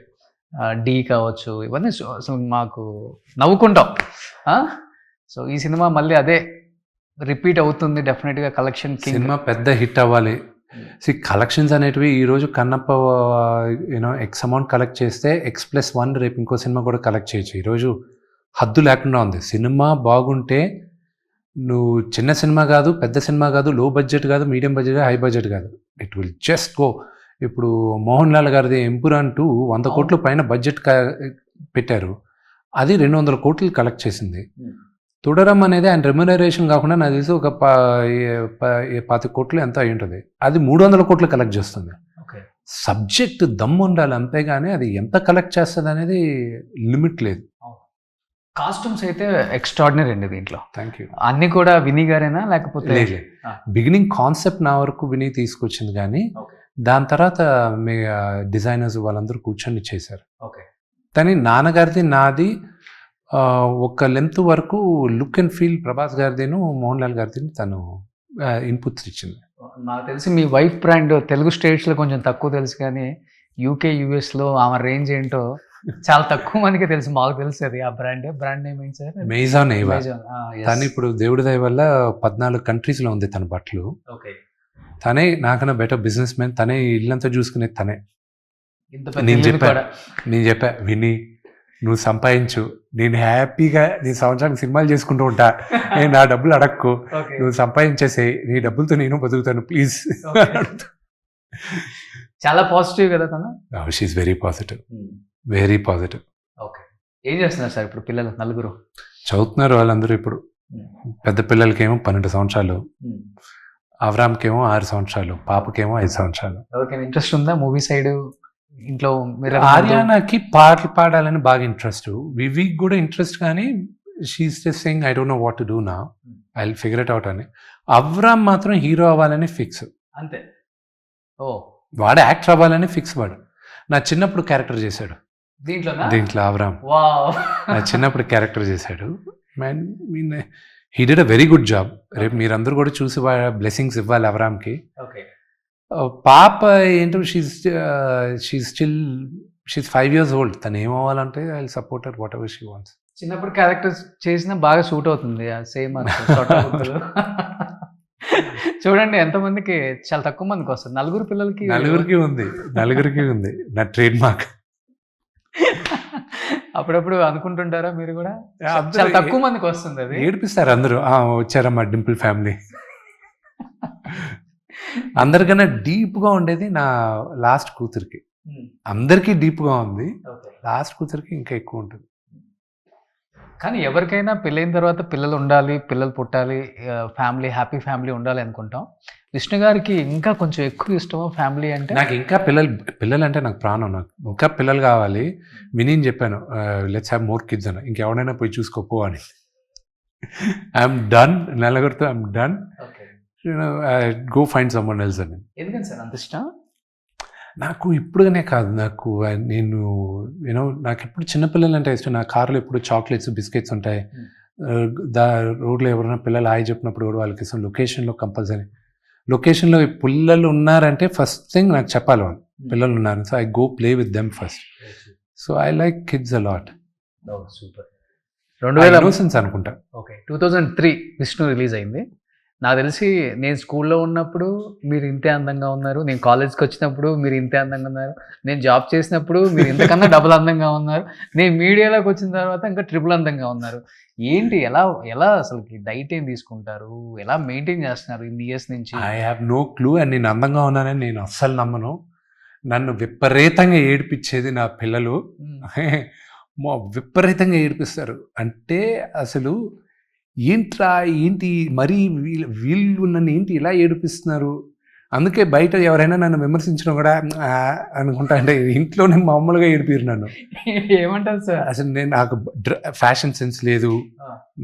B: డీ కావచ్చు, ఇవన్నీ అసలు మాకు నవ్వుకుంటాం. సో ఈ సినిమా మళ్ళీ అదే రిపీట్ అవుతుంది డెఫినెట్గా. కలెక్షన్
C: సినిమా పెద్ద హిట్ అవ్వాలి. కలెక్షన్స్ అనేటివి ఈరోజు కన్నప్ప ఎక్స్ అమౌంట్ కలెక్ట్ చేస్తే X+1 రేపు ఇంకో సినిమా కూడా కలెక్ట్ చేయొచ్చు. ఈరోజు హద్దు లేకుండా ఉంది. సినిమా బాగుంటే నువ్వు చిన్న సినిమా కాదు, పెద్ద సినిమా కాదు, లో బడ్జెట్ కాదు, మీడియం బడ్జెట్, హై బడ్జెట్ కాదు, ఇట్ విల్ జస్ట్ గో. ఇప్పుడు మోహన్ లాల్ గారిది ఎంపురాన్ 2 100 కోట్ల పైన బడ్జెట్ పెట్టారు, అది 200 కోట్లు కలెక్ట్ చేసింది. తుడరం అనేది ఆయన రెమ్యునరేషన్ కాకుండా నాకు తెలిసి ఒక 25 కోట్లు ఎంత అయి ఉంటుంది, అది 300 కోట్లు కలెక్ట్ చేస్తుంది. సబ్జెక్ట్ దమ్ము ఉండాలి, అంతేగాని అది ఎంత కలెక్ట్ చేస్తుంది అనేది లిమిట్ లేదు.
B: కాస్ట్యూమ్స్ అయితే ఎక్స్ట్రాడినరీ అండి దీంట్లో.
C: Thank you.
B: అన్ని కూడా విని గారేనా లేకపోతే?
C: లేదు, బిగినింగ్ కాన్సెప్ట్ నా వరకు విని తీసుకొచ్చింది, కానీ దాని తర్వాత మీ డిజైనర్స్ వాళ్ళందరూ కూర్చొని చేశారు. కానీ నాన్నగారిది నాది ఒక లెంత్ వరకు లుక్ అండ్ ఫీల్ ప్రభాస్ గారిదిను మోహన్ లాల్ గారిది తను ఇన్పుట్స్ ఇచ్చింది.
B: నాకు తెలిసి మీ వైఫ్ బ్రాండ్ తెలుగు స్టేట్స్లో కొంచెం తక్కువ తెలుసు, కానీ UK US ఆమె రేంజ్ ఏంటో చాలా తక్కువ మందికి తెలుసు. మాకు తెలుసు అది. ఆ బ్రాండ్ నేమ్ ఏంటి సార్?
C: మెయిజాన్ ఏవా. తను ఇప్పుడు దేవుడి దయ వల్ల 14 కంట్రీస్లో ఉంది తన బట్టలు. తనే నాకన్నా బెటర్ బిజినెస్ మ్యాన్, తనే ఇల్లంతా చూసుకునేది తనే. నేను చెప్పా విని నువ్వు సంపాదించు, నేను హ్యాపీగా నీ సంవత్సరానికి సినిమాలు చేసుకుంటూ ఉంటా, నేను నా డబ్బులు అడక్కు, నువ్వు సంపాదించేసే, నీ డబ్బులతో నేను బతుకుతాను ప్లీజ్.
B: చాలా పాజిటివ్ కదా తను.
C: She's very positive, very positive.
B: Okay, ఏం చేస్తున్నారు సార్ ఇప్పుడు పిల్లలు? 4
C: చదువుతున్నారు వాళ్ళందరూ. ఇప్పుడు పెద్ద పిల్లలకేమో 12 సంవత్సరాలు, అవరామ్కేమో 6 సంవత్సరాలు, పాపకేమో 5 సంవత్సరాలు.
B: ఎవరికైనా ఇంట్రెస్ట్ ఉందా మూవీ సైడ్ ఇంట్లో?
C: ఆర్యానాకి పాటలు పాడాలని బాగా ఇంట్రెస్ట్, వివికి కూడా ఇంట్రెస్ట్, కానీ she's just saying I don't know what to do now, I will figure it out అని. అవరామ్ మాత్రం హీరో అవ్వాలని ఫిక్స్.
B: అంతే.
C: వాడు యాక్టర్ అవ్వాలని ఫిక్స్. వాడు నా చిన్నప్పుడు క్యారెక్టర్ చేశాడు దీంట్లో. అవరామ్ నా చిన్నప్పుడు క్యారెక్టర్ చేశాడు. He did a very good job. రేపు మీరందరూ కూడా చూసి బ్లెస్సింగ్స్ ఇవ్వాలి అవరామ్కి. పాప ఏంటో షీస్ 5 years old. తను ఏమవ్వాలంటే I will support her whatever she wants.
B: చిన్నప్పుడు క్యారెక్టర్స్ చేసినా బాగా సూట్ అవుతుంది. సేమ్ చూడండి ఎంతమందికి, చాలా తక్కువ మందికి వస్తుంది. 4 పిల్లలకి
C: నలుగురికి ఉంది నా ట్రేడ్ మార్క్.
B: అప్పుడప్పుడు అనుకుంటుంటారా మీరు కూడా? చాలా తక్కువ మందికి వస్తుంది అది.
C: ఏడిపిస్తారు అందరూ, వచ్చారమ్మా డింపుల్ ఫ్యామిలీ. అందరికన్నా డీప్గా ఉండేది నా లాస్ట్ కూతురికి. అందరికీ డీప్గా ఉంది, లాస్ట్ కూతురికి ఇంకా ఎక్కువ ఉంటుంది.
B: కానీ ఎవరికైనా పెళ్ళైన తర్వాత పిల్లలు ఉండాలి, పిల్లలు పుట్టాలి, ఫ్యామిలీ, హ్యాపీ ఫ్యామిలీ ఉండాలి అనుకుంటాం. విష్ణు గారికి ఇంకా కొంచెం ఎక్కువ ఇష్టమా ఫ్యామిలీ అంటే?
C: నాకు ఇంకా పిల్లలు అంటే నాకు ప్రాణం. నాకు ఇంకా పిల్లలు కావాలి. విని చెప్పాను లెట్స్ హ్యావ్ మోర్ కిడ్స్ అని. ఇంకెవడైనా పోయి చూసుకోపో అని. ఐఎమ్ డన్, నలుగురితో I'm done, go find someone else అని.
B: ఎందుకని సార్ అంత ఇష్టం?
C: నాకు ఇప్పుడుగానే కాదు, నాకు నాకు ఎప్పుడు చిన్నపిల్లలు అంటే ఇష్టం. నా కార్లో ఎప్పుడు చాక్లెట్స్, బిస్కెట్స్ ఉంటాయి. రోడ్లో ఎవరైనా పిల్లలు హాయ్ చెప్పినప్పుడు కూడా వాళ్ళకి ఇష్టం. లొకేషన్లో కంపల్సరీ, లొకేషన్లో పిల్లలు ఉన్నారంటే ఫస్ట్ థింగ్ నాకు చెప్పాలి వాళ్ళు పిల్లలు ఉన్నారు. So I go play with them first. So I like kids a lot.
B: Super.
C: 2000 అనుకుంటా.
B: ఓకే, 2003 విష్ణు రిలీజ్ అయింది. నాకు తెలిసి నేను స్కూల్లో ఉన్నప్పుడు మీరు ఇంతే అందంగా ఉన్నారు, నేను కాలేజ్కి వచ్చినప్పుడు మీరు ఇంతే అందంగా ఉన్నారు, నేను జాబ్ చేసినప్పుడు మీరు ఇంతకన్నా డబుల్ అందంగా ఉన్నారు, నేను మీడియాలోకి వచ్చిన తర్వాత ఇంకా ట్రిపుల్ అందంగా ఉన్నారు. ఏంటి, ఎలా అసలుకి డైట్ ఏం తీసుకుంటారు, ఎలా మెయింటైన్ చేస్తున్నారు ఇన్ని ఇయర్స్ నుంచి?
C: I have no clue. And నేను అందంగా ఉన్నానని నేను అస్సలు నమ్మను. నన్ను విపరీతంగా ఏడిపించేది నా పిల్లలు. విపరీతంగా ఏడిపిస్తారు. అంటే అసలు ఏంటి మరీ వీళ్ళు నన్ను ఏంటి ఇలా ఏడిపిస్తున్నారు. అందుకే బయట ఎవరైనా నన్ను విమర్శించడం కూడా అనుకుంటా. అంటే ఇంట్లోనే మామూలుగా ఏడిపిరు నన్ను.
B: ఏమంటారు సార్?
C: అసలు నాకు ఫ్యాషన్ సెన్స్ లేదు,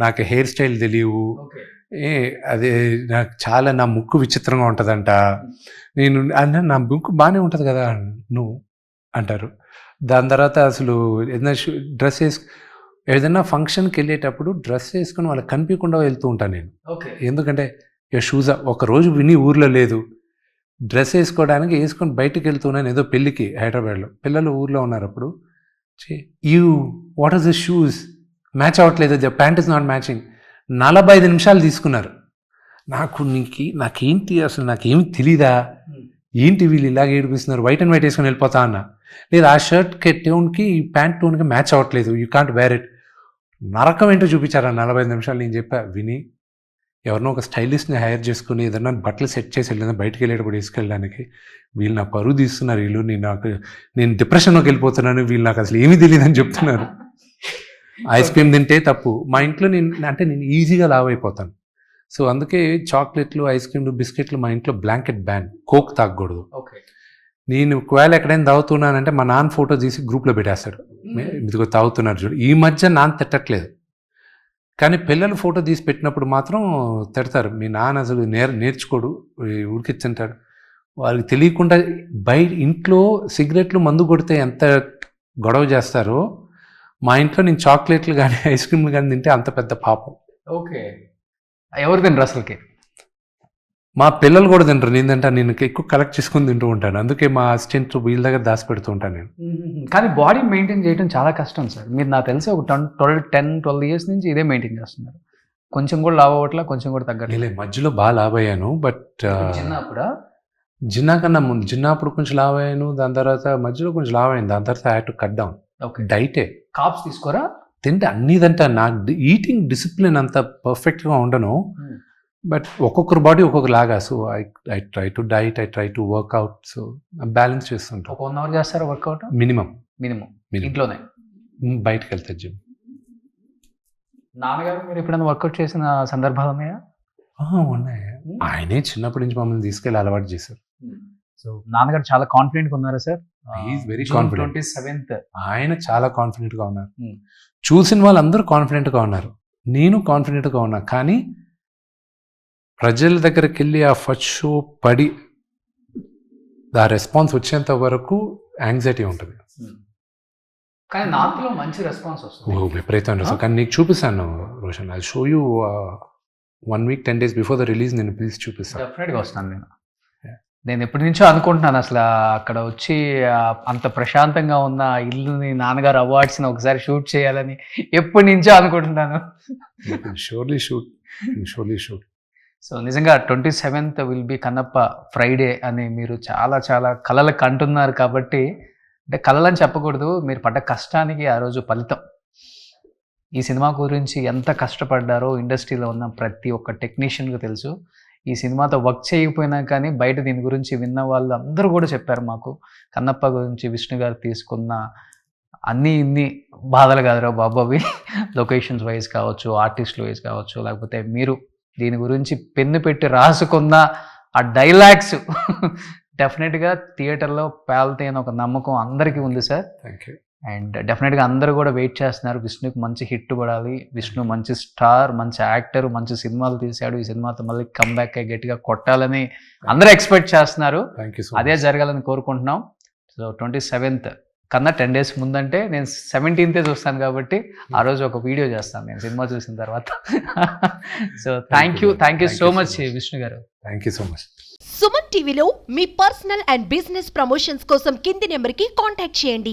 C: నాకు హెయిర్ స్టైల్ తెలియవు, అదే నాకు చాలా నా ముక్కు విచిత్రంగా ఉంటుందంట. నేను అంటే నా ముక్కు బాగానే ఉంటుంది కదా నువ్వు అంటారు. దాని తర్వాత అసలు ఏదైనా డ్రెస్ ఏదైనా ఫంక్షన్కి వెళ్ళేటప్పుడు డ్రెస్ వేసుకుని వాళ్ళకి కనిపించకుండా వెళ్తూ ఉంటాను నేను. ఎందుకంటే షూస్ ఒకరోజు విని ఊర్లో లేదు, డ్రెస్ వేసుకోవడానికి వేసుకొని బయటకు వెళ్తున్నాను ఏదో పెళ్ళికి హైదరాబాద్లో. పిల్లలు ఊర్లో ఉన్నారు అప్పుడు. What are the shoes, match అవ్వట్లేదు, the pant is not matching. 45 నిమిషాలు తీసుకున్నారు. నాకేంటి అసలు, నాకేమి తెలీదా, ఏంటి వీళ్ళు ఇలాగ ఏడిపిస్తున్నారు, వైట్ అండ్ వైట్ వేసుకొని వెళ్ళిపోతా అన్న. లేదు, ఆ షర్ట్ టోన్కి ఈ ప్యాంట్ టోన్కి మ్యాచ్ అవ్వట్లేదు, యూ కాంట్ వేర్ ఇట్. నరకం ఏంటో చూపించారు ఆ 45 నిమిషాలు. నేను చెప్పా, విని ఎవరినో ఒక స్టైలిస్ట్ని హైర్ చేసుకుని ఏదన్నా బట్టలు సెట్ చేసి వెళ్ళినా బయటకు వెళ్ళేటప్పుడు వేసుకెళ్ళడానికి. వీళ్ళు నా పరువు తీస్తున్నారు, వీళ్ళు నేను డిప్రెషన్లోకి వెళ్ళిపోతున్నాను, వీళ్ళు నాకు అసలు ఏమీ తెలియదు అని చెప్తున్నారు. ఐస్ క్రీమ్ తింటే తప్పు. మా ఇంట్లో నేను ఈజీగా లావ్ అయిపోతాను. సో అందుకే చాక్లెట్లు, ఐస్ క్రీమ్లు, బిస్కెట్లు మా ఇంట్లో బ్లాంకెట్ బ్యాన్. కోక్ తాగకూడదు. నేను ఒకవేళ ఎక్కడైనా తాగుతున్నానంటే మా నాన్న ఫోటో తీసి గ్రూప్లో పెట్టేస్తాడు, ఇదిగో తాగుతున్నారు చూడు. ఈ మధ్య నాన్న తిట్టట్లేదు, కానీ పిల్లలు ఫోటో తీసి పెట్టినప్పుడు మాత్రం తిడతారు. మీ నాన్న అసలు నేర్చుకోడు, ఊరికి తింటాడు. వాళ్ళకి తెలియకుండా బయట ఇంట్లో సిగరెట్లు, మందు కొడితే ఎంత గొడవ చేస్తారో, మా ఇంట్లో నేను చాక్లెట్లు కానీ ఐస్ క్రీమ్లు కానీ తింటే అంత పెద్ద పాపం.
B: ఓకే, ఎవరు తినరు అసలుకి?
C: మా పిల్లలు కూడా తింటారు. నేను ఎక్కువ కలెక్ట్ చేసుకుని తింటూ ఉంటాను. అందుకే మా అసిస్టెంట్ వీళ్ళ దగ్గర దాచి పెడుతూ ఉంటాను నేను.
B: కానీ బాడీ మెయింటైన్ చేయడం చాలా కష్టం సార్. మీరు నాకు తెలిసి ఒక 10-12 ఇయర్స్ నుంచి ఇదే మెయింటైన్ చేస్తున్నారు. కొంచెం కూడా లావ్ అవ్వట్లా, కొంచెం కూడా తగ్గట్లేదు.
C: మధ్యలో బాగా లావ్ అయ్యాను, బట్ జిన్నా కన్నా ముందు, జిన్నప్పుడు కొంచెం లావ్ అయ్యాను, దాని తర్వాత మధ్యలో కొంచెం లావ్ అయ్యాను, దాని తర్వాత I had to cut down. డైటే,
B: కాప్స్ తీసుకోరా?
C: తింటే అన్నీ తింటా. నాకు ఈటింగ్ డిసిప్లిన్ అంత పర్ఫెక్ట్గా ఉండను, బట్ ఒక్కొక్కరు బాడీ ఒక్కొక్కలాగా. So I try to diet, I try to workout. So balance చేస్తుంటాను.
B: ఒక 1 అవర్ చేస్తారా వర్కౌట్?
C: మినిమం
B: ఇంట్లోనే?
C: బయటకు వెళ్తే జిమ్.
B: నాన్నగారు మీరు ఎప్పుడైనా వర్కౌట్ చేసిన సందర్భాలు ఉన్నాయా?
C: ఉన్నాయి. ఆయనే చిన్నప్పటి నుంచి మమ్మల్ని తీసుకెళ్ళి అలవాటు చేశారు.
B: సో నాన్నగారు చాలా కాన్ఫిడెంట్గా ఉన్నారా సార్?
C: Very confident.
B: 27th
C: ఆయన చాలా కాన్ఫిడెంట్గా ఉన్నారు. చూసిన వాళ్ళందరూ కాన్ఫిడెంట్గా ఉన్నారు, నేను కాన్ఫిడెంట్గా ఉన్నా. కానీ ప్రజల దగ్గరికి వెళ్ళి ఆ ఫస్ట్ షో పడి ఆ రెస్పాన్స్ వచ్చేంత వరకు యాంగ్జైటీ ఉంటుంది.
B: కానీ నార్త్లో మంచి రెస్పాన్స్ వస్తుంది.
C: విపరీతం రెస్పాన్స్. కానీ నీకు చూపిస్తాను Roshan, I show you 1 week 10 days before the release. నేను ప్లీజ్ చూపిస్తాను.
B: డెఫినెట్గా వస్తాను. నేను ఎప్పటి నుంచో అనుకుంటున్నాను అసలు అక్కడ వచ్చి అంత ప్రశాంతంగా ఉన్న ఇల్లుని నాన్నగారు అవార్డ్స్ని ఒకసారి షూట్ చేయాలని ఎప్పటి నుంచో అనుకుంటున్నాను.
C: Surely shoot.
B: సో నిజంగా 27th will be Kannappa Friday అని మీరు చాలా చాలా కలలు కంటున్నారు. కాబట్టి అంటే కలలని చెప్పకూడదు, మీరు పడ్డ కష్టానికి ఆ రోజు ఫలితం. ఈ సినిమా గురించి ఎంత కష్టపడ్డారో ఇండస్ట్రీలో ఉన్న ప్రతి ఒక్క టెక్నీషియన్కి తెలుసు. ఈ సినిమాతో వర్క్ చేయకపోయినా కానీ బయట దీని గురించి విన్న వాళ్ళు అందరూ కూడా చెప్పారు మాకు, కన్నప్ప గురించి విష్ణు గారు తీసుకున్న ఇన్ని బాధలు కాదురా బాబు అవి. లొకేషన్స్ వైజ్ కావచ్చు, ఆర్టిస్ట్ వైజ్ కావచ్చు, లేకపోతే మీరు దీని గురించి పెన్ను పెట్టి రాసుకున్న ఆ డైలాగ్స్ డెఫినెట్గా థియేటర్లో పేల్తే అని ఒక నమ్మకం అందరికీ ఉంది సార్.
C: Thank you.
B: అండ్ డెఫినెట్గా అందరూ కూడా వెయిట్ చేస్తున్నారు, విష్ణుకి మంచి హిట్ పడాలి, విష్ణు మంచి స్టార్, మంచి యాక్టర్, మంచి సినిమాలు తీశాడు, ఈ సినిమాతో మళ్ళీ కమ్బ్యాక్ అయ్యి గట్టిగా కొట్టాలని అందరూ ఎక్స్పెక్ట్ చేస్తున్నారు. అదే జరగాలని కోరుకుంటున్నాం. సో 27th కన్నా 10 days ముందంటే నేను 17th చూస్తాను, కాబట్టి ఆ రోజు ఒక వీడియో చేస్తాను నేను సినిమా చూసిన తర్వాత. So thank you so much Vishnu గారు.
C: Thank you so much.
E: Suman టీవీలో మీ పర్సనల్ అండ్ బిజినెస్ ప్రమోషన్స్ కోసం కింది నెంబర్కి కాంటాక్ట్ చేయండి.